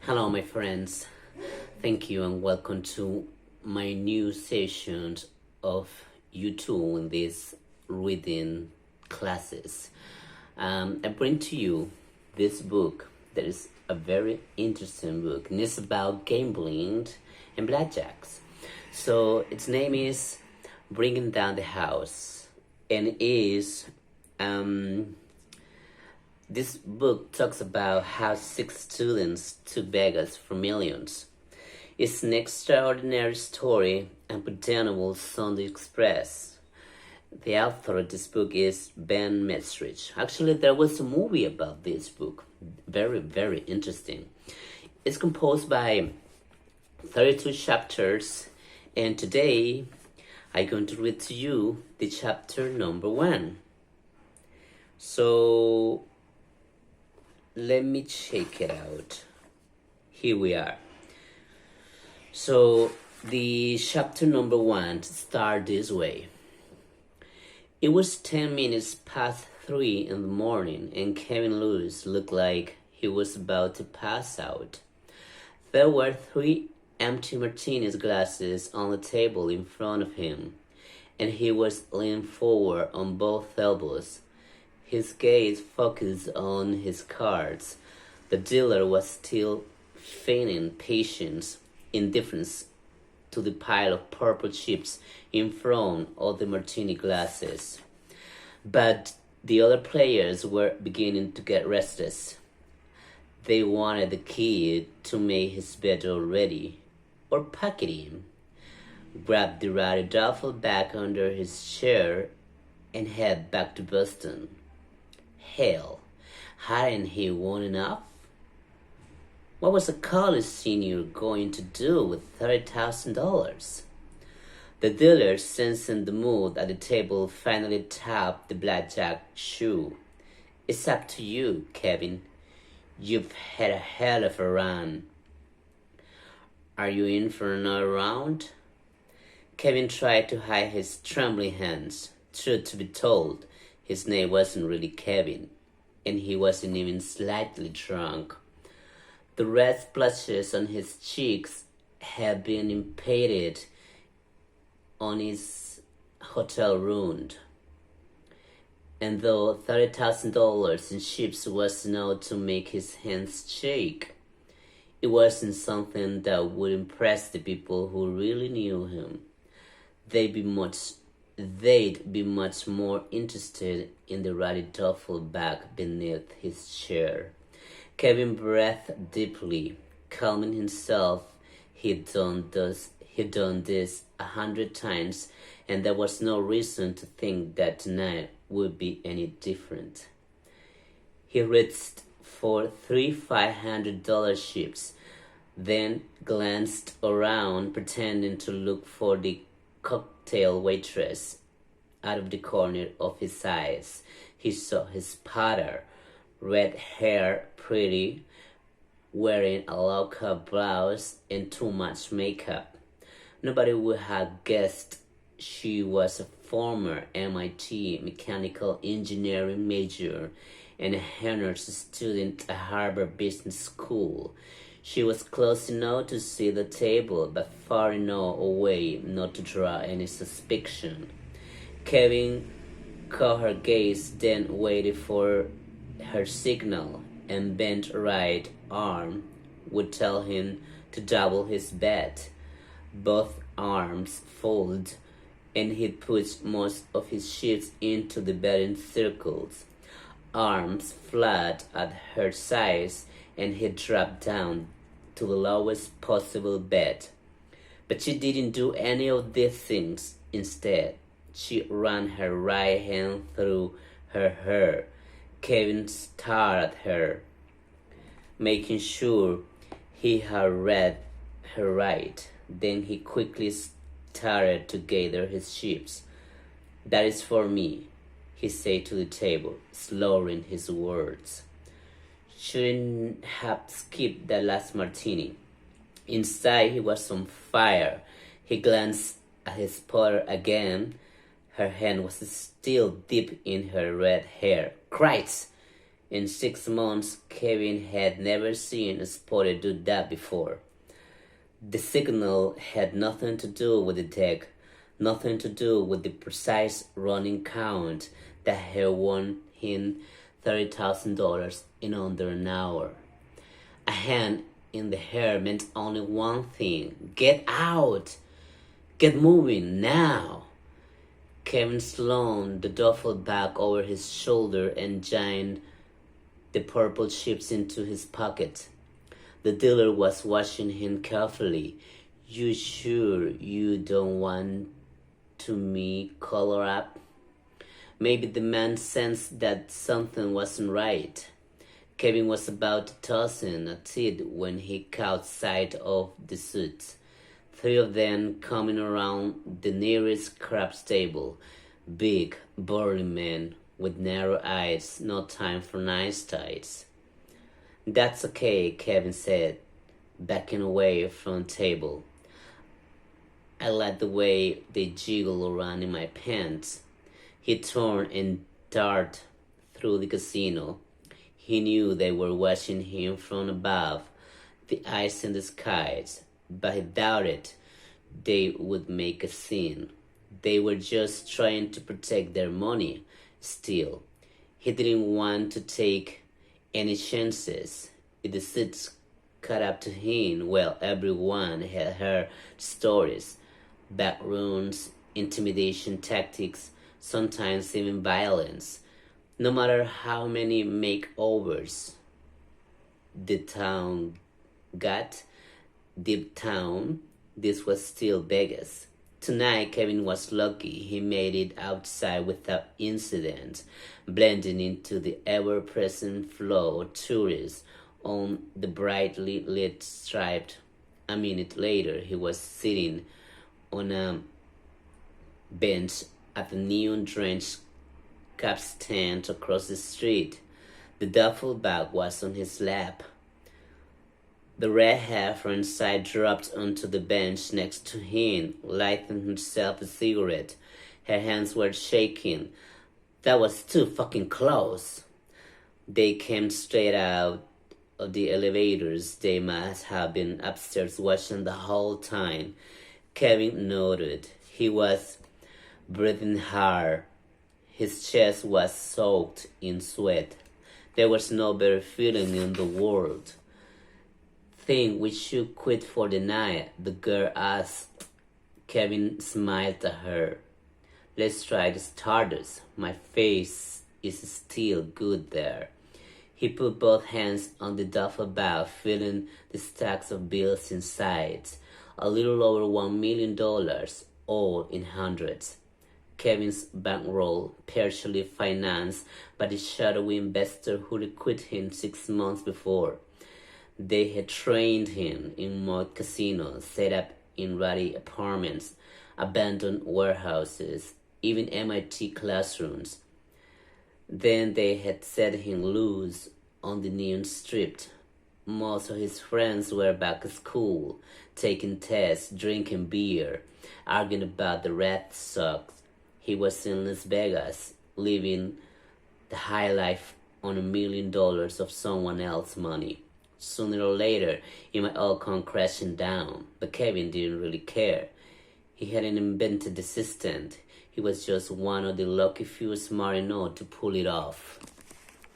Hello, my friends. Thank you and welcome to my new session of YouTube in these reading classes. I bring to you this book that is a very interesting book, and it's about gambling and blackjacks. So its name is Bringing Down the House, and is this book talks about how six students took Vegas for millions. It's an extraordinary story and unpredictable Sunday Express. The author of this book is Ben Metzrich. Actually, there was a movie about this book. Very, very interesting. It's composed by 32 chapters, and today I'm going to read to you the chapter number 1. So let me check it out. Here we are. So the chapter number 1 starts this way. It was 10 minutes past 3 in the morning, and Kevin Lewis looked like he was about to pass out. There were 3 empty martinis glasses on the table in front of him, and he was leaning forward on both elbows. His gaze focused on his cards. The dealer was still feigning patience, indifference to the pile of purple chips in front of the martini glasses. But the other players were beginning to get restless. They wanted the kid to make his bed already, or pack it in, grab the ratty duffel bag under his chair, and head back to Boston. Hell, hadn't he won enough? What was a college senior going to do with $30,000? The dealer, sensing the mood at the table, finally tapped the blackjack shoe. It's up to you, Kevin. You've had a hell of a run. Are you in for another round? Kevin tried to hide his trembling hands. Truth to be told, his name wasn't really Kevin, and he wasn't even slightly drunk. The red splashes on his cheeks had been impeded on his hotel room. And though $30,000 in chips was enough to make his hands shake, it wasn't something that would impress the people who really knew him. They'd be much more interested in the ratty duffel bag beneath his chair. Kevin breathed deeply, calming himself. He'd done this 100 times, and there was no reason to think that tonight would be any different. He reached for 3 $500 chips, then glanced around, pretending to look for the cocktail waitress. Out of the corner of his eyes, he saw his partner, red hair, pretty, wearing a low-cut blouse and too much makeup. Nobody would have guessed she was a former MIT mechanical engineering major and a honors student at Harvard Business School. She was close enough to see the table, but far enough away not to draw any suspicion. Kevin caught her gaze, then waited for her signal, and bent right arm would tell him to double his bet. Both arms folded, and he'd put most of his chips into the betting circles. Arms flat at her sides, and he dropped down to the lowest possible bet. But she didn't do any of these things. Instead, she ran her right hand through her hair. Kevin stared at her, making sure he had read her right. Then he quickly started to gather his chips. That is for me, he said to the table, slurring his words. Shouldn't have skipped that last martini. Inside, he was on fire. He glanced at his spotter again. Her hand was still deep in her red hair. Christ! In 6 months, Kevin had never seen a spotter do that before. The signal had nothing to do with the deck, nothing to do with the precise running count that had won him $30,000 in under an hour. A hand in the hair meant only one thing: get out! Get moving now! Kevin slung the duffel bag over his shoulder and jammed the purple chips into his pocket. The dealer was watching him carefully. You sure you don't want to me color up? Maybe the man sensed that something wasn't right. Kevin was about to toss in a tip when he caught sight of the suits. 3 of them coming around the nearest crab stable. Big, burly men with narrow eyes, no time for nice ties. That's okay, Kevin said, backing away from the table. I like the way they jiggle around in my pants. He turned and darted through the casino. He knew they were watching him from above, the eyes in the skies, but he doubted they would make a scene. They were just trying to protect their money. Still, he didn't want to take any chances. If the suits caught up to him, well, everyone had heard stories. Backrooms, intimidation tactics, sometimes even violence. No matter how many makeovers the town got, deep down, this was still Vegas. Tonight, Kevin was lucky he made it outside without incident, blending into the ever-present flow of tourists on the brightly lit strip. A minute later, he was sitting on a bench at the neon-drenched cab stand across the street. The duffel bag was on his lap. The red hair from inside dropped onto the bench next to him, lighting herself a cigarette. Her hands were shaking. That was too fucking close. They came straight out of the elevators. They must have been upstairs watching the whole time. Kevin noted. He was breathing hard. His chest was soaked in sweat. There was no better feeling in the world. Think we should quit for the night? The girl asked. Kevin smiled at her. Let's try the Stardust. My face is still good there. He put both hands on the duffel bag, feeling the stacks of bills inside. A little over $1 million, all in hundreds. Kevin's bankroll, partially financed by the shadowy investor who recruited him 6 months before. They had trained him in mock casinos, set up in ratty apartments, abandoned warehouses, even MIT classrooms. Then they had set him loose on the neon strip. Most of his friends were back at school, taking tests, drinking beer, arguing about the Red Sox. He was in Las Vegas, living the high life on $1 million of someone else's money. Sooner or later, it might all come crashing down, but Kevin didn't really care. He hadn't invented the system. He was just one of the lucky few smart enough to pull it off.